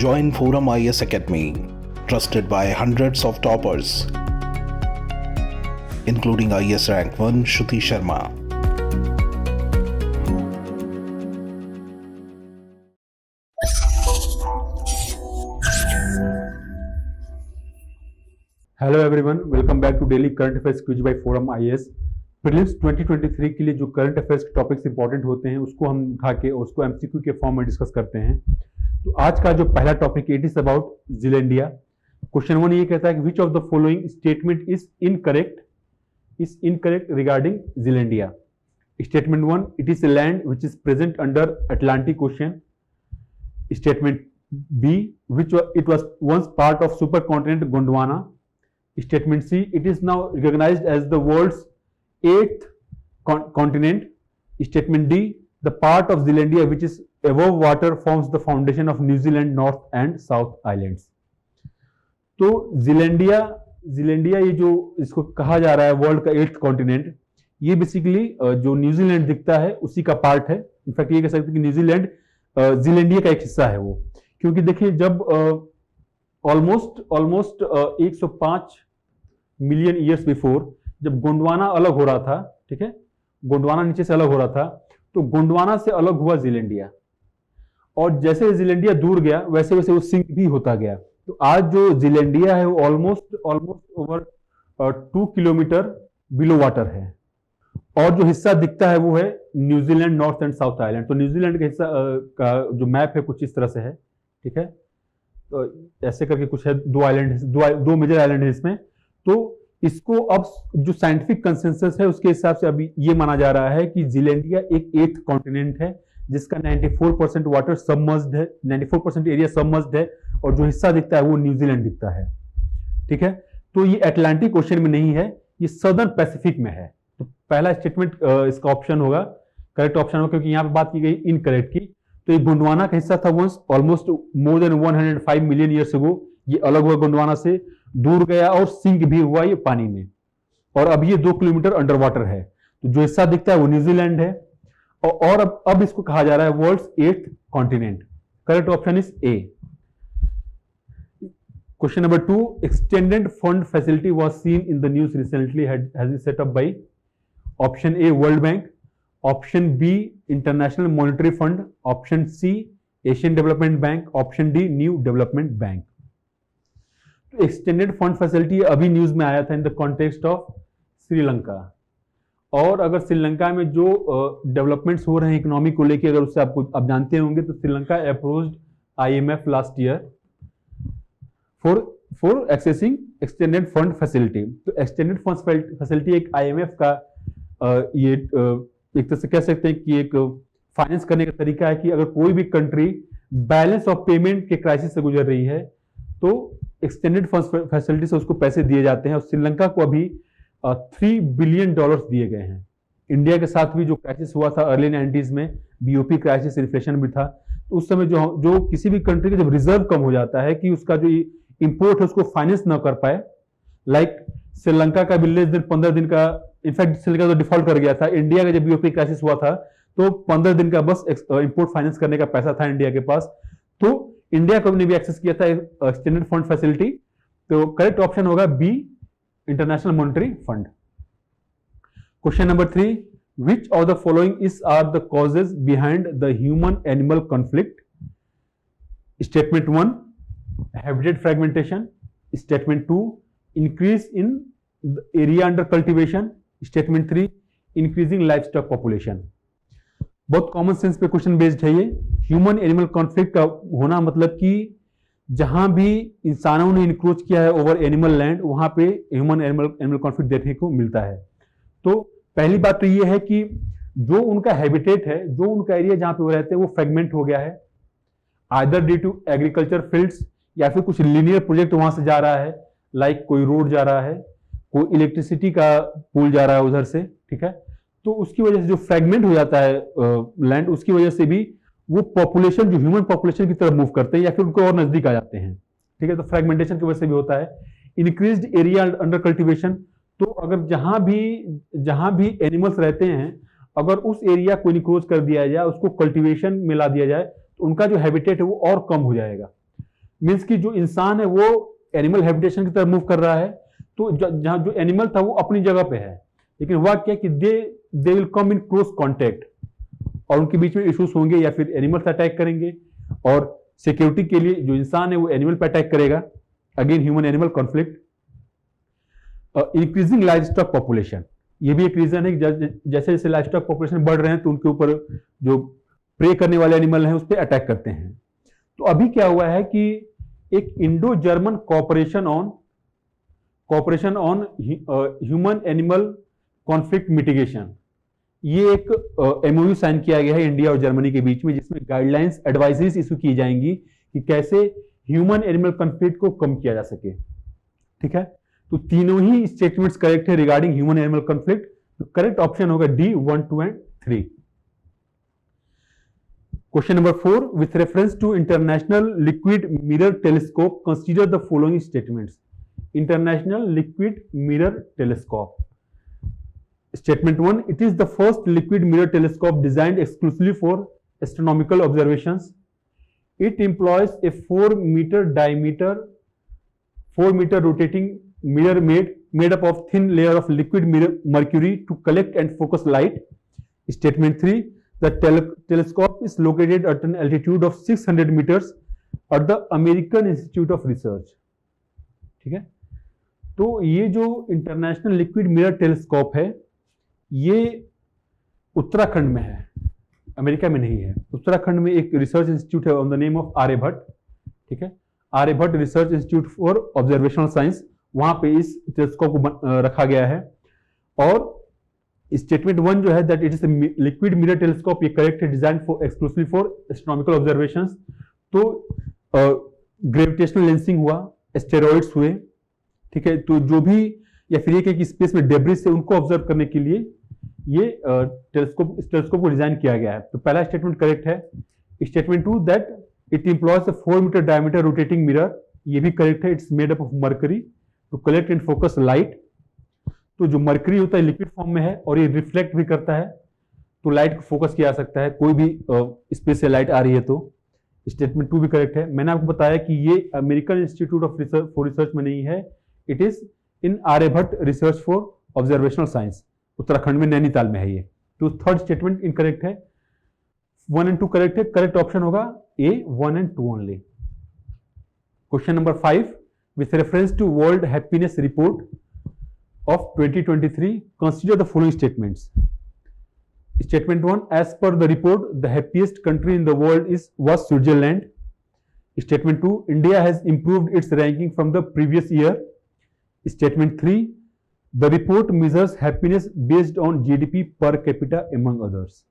Join Forum IS Academy, trusted by hundreds of toppers, including IS Rank 1 Shruti Sharma. Hello everyone, welcome back to daily current affairs quiz by forum IAS. Prelims 2023 के लिए जो current affairs के topics important होते हैं उसको हम उठा के और उसको एमसीक्यू के फॉर्म में डिस्कस करते हैं। तो आज का जो पहला topic it is about Zealandia. Question 1 ये कहता है कि which of the following statement is incorrect regarding Zealandia. Statement 1, it is a land which is present under Atlantic Ocean. Statement B, which it was once part of supercontinent Gondwana. Statement C, it is now recognized as the world's 8th continent. Statement D, the part of Zealandia which is above water forms the foundation of New Zealand North and South Islands. तो जिलेंडिया ये जो इसको कहा जा रहा है world का 8th continent, ये बेसिकली जो न्यूजीलैंड दिखता है उसी का पार्ट है। इनफैक्ट ये कह सकते हैं कि न्यूजीलैंड जिलेंडिया का एक हिस्सा है वो, क्योंकि देखिए जब ऑलमोस्ट 105 मिलियन ईयर्स बिफोर जब गोंडवाना अलग हो रहा था, ठीक है, गोंडवाना नीचे से अलग हो रहा था, तो गोंडवाना से अलग हुआ जिलेंडिया, और जैसे जिलेंडिया दूर गया वैसे वैसे वो सिंक भी होता गया। तो आज जो जिलेंडिया है वो almost over 2 kilometre below water है, और जो हिस्सा दिखता है वो है New Zealand north and south island. तो न्यूजीलैंड के हिस्सा का जो मैप है कुछ इस तरह से है, ठीक है, तो ऐसे करके कुछ है, दो मेजर आइलैंड है इसमें। तो इसको अब जो साइंटिफिक कंसेंसस है उसके हिसाब से अभी ये माना जा रहा है कि जिलेंडिया एक 8th कॉन्टिनेंट है जिसका 94% वाटर सबमर्ज्ड है, 94% एरिया सबमर्ज्ड है, और जो हिस्सा दिखता है वो न्यूजीलैंड दिखता है, ठीक है। तो ये अटलांटिक ओशन में नहीं है, ये सदर्न पैसिफिक में है। तो पहला स्टेटमेंट इसका ऑप्शन होगा, करेक्ट ऑप्शन होगा, क्योंकि यहां पर बात की गई इनकरेक्ट की। तो ये गोंडवाना का हिस्सा था once, almost more than 105 million years ago ये अलग हुआ गोंडवाना से, दूर गया और सिंक भी हुआ ये पानी में, और अब ये 2 किलोमीटर अंडर वाटर है। तो जो हिस्सा दिखता है वो न्यूजीलैंड है, और अब इसको कहा जा रहा है world's 8th continent. Correct option is A. Question number 2, extended fund facility was seen in the news recently, has been set up by option A World Bank, option B International Monetary Fund, option C Asian Development Bank, option D New Development Bank. Extended fund facility अभी news में आया था in the context of Sri Lanka, और अगर श्रीलंका में जो developments हो रहे हैं इकोनॉमी को लेके, अगर उससे आप जानते होंगे, तो Sri Lanka approached IMF last year for accessing extended fund facility. तो एक्सटेंडेड फंड फैसिलिटी एक IMF का ये एक तरह से कह सकते हैं कि एक फाइनेंस करने का तरीका है कि अगर कोई भी कंट्री बैलेंस ऑफ पेमेंट के क्राइसिस से गुजर रही है तो एक्सटेंडेड फंड फैसिलिटी से उसको पैसे दिए जाते हैं, और श्रीलंका को अभी $3 बिलियन दिए गए हैं। इंडिया के साथ भी जो क्राइसिस हुआ था अर्ली 90s में, BOP क्राइसिस, इन्फ्लेशन भी था, तो उस समय जो किसी भी कंट्री का जब रिजर्व कम हो जाता है कि उसका जो इंपोर्ट है उसको फाइनेंस ना कर पाए, लाइक श्रीलंका का भी लेस देन 15 दिन का, इनफैक्ट श्रीलंका तो डिफॉल्ट कर गया था। इंडिया का जब BOP क्राइसिस हुआ था तो 15 दिन का बस इंपोर्ट फाइनेंस करने का पैसा था इंडिया के पास, तो इंडिया को ने भी एक्सेस किया था एक्सटेंडेड फंड फैसिलिटी। तो करेक्ट ऑप्शन होगा B International Monetary Fund. Question number 3, which of the following is are the causes behind the human animal conflict. Statement 1, habitat fragmentation. Statement 2, increase in area under cultivation. Statement 3, increasing livestock population. बहुत common sense पे question based है ये। Human animal conflict का होना मतलब कि जहां भी इंसानों ने इंक्रोच किया है ओवर एनिमल लैंड, वहां पे ह्यूमन एनिमल कॉन्फ्लिक्ट देखने को मिलता है। तो पहली बात तो ये है कि जो उनका हैबिटेट है, जो उनका एरिया जहां पे वो रहते हैं वो फ्रेगमेंट हो गया है, either due to agriculture fields, या फिर कुछ लीनियर प्रोजेक्ट वहां से जा रहा है, लाइक कोई रोड जा रहा है, कोई इलेक्ट्रिसिटी का पुल जा रहा है उधर से, ठीक है। तो उसकी वजह से जो फ्रेगमेंट हो जाता है लैंड, उसकी वजह से भी वो पॉपुलेशन, जो ह्यूमन पॉपुलेशन की तरफ मूव करते हैं या फिर उनको और नजदीक आ जाते हैं, ठीक है। तो फ्रेगमेंटेशन की वजह से भी होता है। इंक्रीज्ड एरिया अंडर कल्टीवेशन, तो अगर जहां भी एनिमल्स रहते हैं, अगर उस एरिया को इनक्रोच कर दिया जाए, उसको कल्टीवेशन में ला दिया जाए, तो उनका जो हैबिटेट है वो और कम हो जाएगा। मीन्स कि जो इंसान है वो एनिमल हैबिटेशन की तरफ मूव कर रहा है, तो जहां जो एनिमल था वो अपनी जगह पे है, लेकिन हुआ क्या कि they will come in close contact और उनके बीच में इश्यूज होंगे या फिर एनिमल्स अटैक करेंगे, और सिक्योरिटी के लिए जो इंसान है वो एनिमल पे अटैक करेगा, again human animal conflict. Increasing live stock population, ये भी एक रीजन है कि जैसे जैसे लाइव स्टॉक पॉपुलेशन बढ़ रहे हैं तो उनके ऊपर जो प्रे करने वाले एनिमल हैं उस पर अटैक करते हैं। तो अभी क्या हुआ है कि एक Indo German cooperation on human animal conflict mitigation, ये एक एमओयू साइन किया गया है इंडिया और जर्मनी के बीच में, जिसमें गाइडलाइंस एडवाइजरीज इशू की जाएंगी कि कैसे ह्यूमन एनिमल कॉन्फ्लिक्ट को कम किया जा सके। ठीक है, तो तीनों ही स्टेटमेंट्स करेक्ट है रिगार्डिंग ह्यूमन एनिमल कॉन्फ्लिक्ट। तो करेक्ट ऑप्शन होगा D 1, 2 and 3। Question number 4, with reference to International Liquid Mirror Telescope consider the following statements. International Liquid Mirror Telescope, statement 1, it is the first liquid mirror telescope designed exclusively for astronomical observations. It employs a 4-meter diameter, 4-meter rotating mirror made up of thin layer of liquid mercury to collect and focus light. Statement 3, the telescope is located at an altitude of 600 meters at the American Institute of Research. ठीक है, तो ये जो international Liquid Mirror telescope है ये उत्तराखंड में है, America में नहीं है। उत्तराखंड में एक रिसर्च इंस्टीट्यूट है on the name of Aryabhatta. ठीक है, Aryabhatta research institute for observational science, वहां पे इस टेलीस्कोप को रखा गया है। और स्टेटमेंट 1 जो है that it is liquid Mirror telescope, ये करेक्ट है, design for exclusive for astronomical observations. तो ग्रेविटेशनल लेंसिंग हुआ, एस्टेरॉइड्स हुए, ठीक है, तो जो भी या फिर ये कि स्पेस में डेब्रिस है उनको ऑब्जर्व करने के लिए ये टेलीस्कोप को डिजाइन किया गया है। तो पहला स्टेटमेंट करेक्ट है। Statement 2 that it employs a 4 meter diameter rotating mirror, ये भी करेक्ट है। It's made up of mercury to collect and focus light. तो जो मर्करी होता है लिक्विड फॉर्म में है और ये रिफ्लेक्ट भी करता है, तो लाइट को फोकस किया जा सकता है, कोई भी स्पेस से लाइट आ रही है तो। स्टेटमेंट 2 भी करेक्ट है। मैंने आपको बताया कि ये अमेरिकन इंस्टीट्यूट ऑफ रिसर्च में नहीं है, it is in Aryabhatta research for observational science, Uttarakhand में नैनीताल में है ये। तो थर्ड स्टेटमेंट इनकरेक्ट है। 1 and 2 करेक्ट है। करेक्ट ऑप्शन होगा A 1 and 2 only. Question number 5, with reference to world happiness report of 2023, consider the following statements. Statement 1, as per the report, the happiest country in the world was Switzerland. Statement 2, India has improved its ranking from the previous year. Statement 3, the report measures happiness based on GDP per capita among others.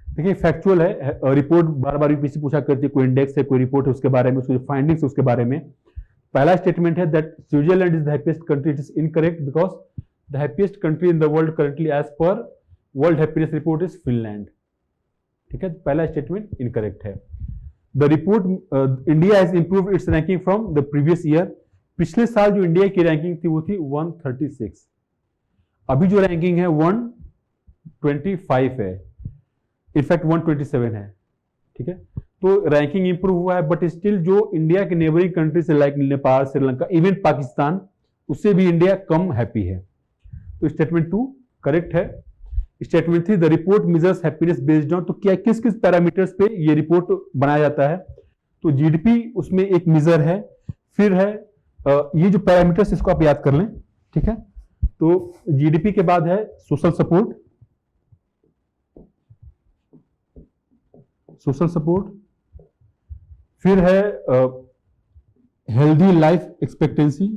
देखिए factual है, report बार बार UPSC पूछा करती है, कोई index है, कोई report है, उसके बारे में, उसके फाइंडिंग्स उसके बारे में। पहला स्टेटमेंट है that Switzerland is the happiest country, it is incorrect because the happiest country in the world currently as per world happiness report is Finland. ठीक है, पहला स्टेटमेंट इनकरेक्ट है। The report India has improved its ranking from the previous year, पिछले साल जो India की ranking थी वो थी 136, अभी जो रैंकिंग है 125 है, इनफैक्ट 127 है। ठीक है, तो रैंकिंग इंप्रूव हुआ है, बट स्टिल जो इंडिया के नेबरिंग कंट्री से लाइक नेपाल, श्रीलंका, इवन पाकिस्तान, उससे भी इंडिया कम हैप्पी है। तो स्टेटमेंट 2 करेक्ट है। Statement 3, the report measures happiness based on, तो क्या किस किस पैरामीटर्स पे ये रिपोर्ट बनाया जाता है? तो जीडीपी उसमें एक मेजर है, फिर है ये जो पैरामीटर्स इसको आप याद कर लें। ठीक है, तो जीडीपी के बाद है सोशल सपोर्ट, फिर है हेल्दी लाइफ एक्सपेक्टेंसी,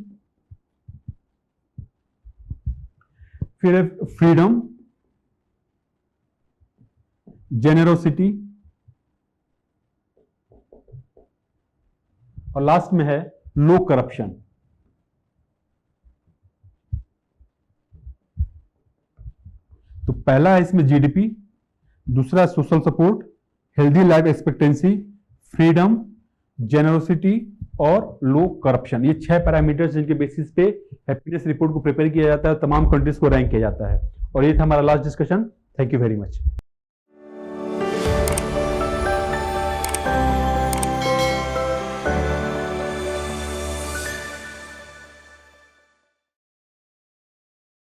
फिर है फ्रीडम, जेनरोसिटी, और लास्ट में है लो करप्शन। तो पहला है इसमें जीडीपी, दूसरा social support, healthy life expectancy, freedom, generosity और लो करप्शन। ये 6 पैरामीटर्स जिनके बेसिस पे हैप्पीनेस रिपोर्ट को प्रिपेयर किया जाता है, तमाम कंट्रीज को रैंक किया जाता है। और ये था हमारा last discussion. Thank you very much.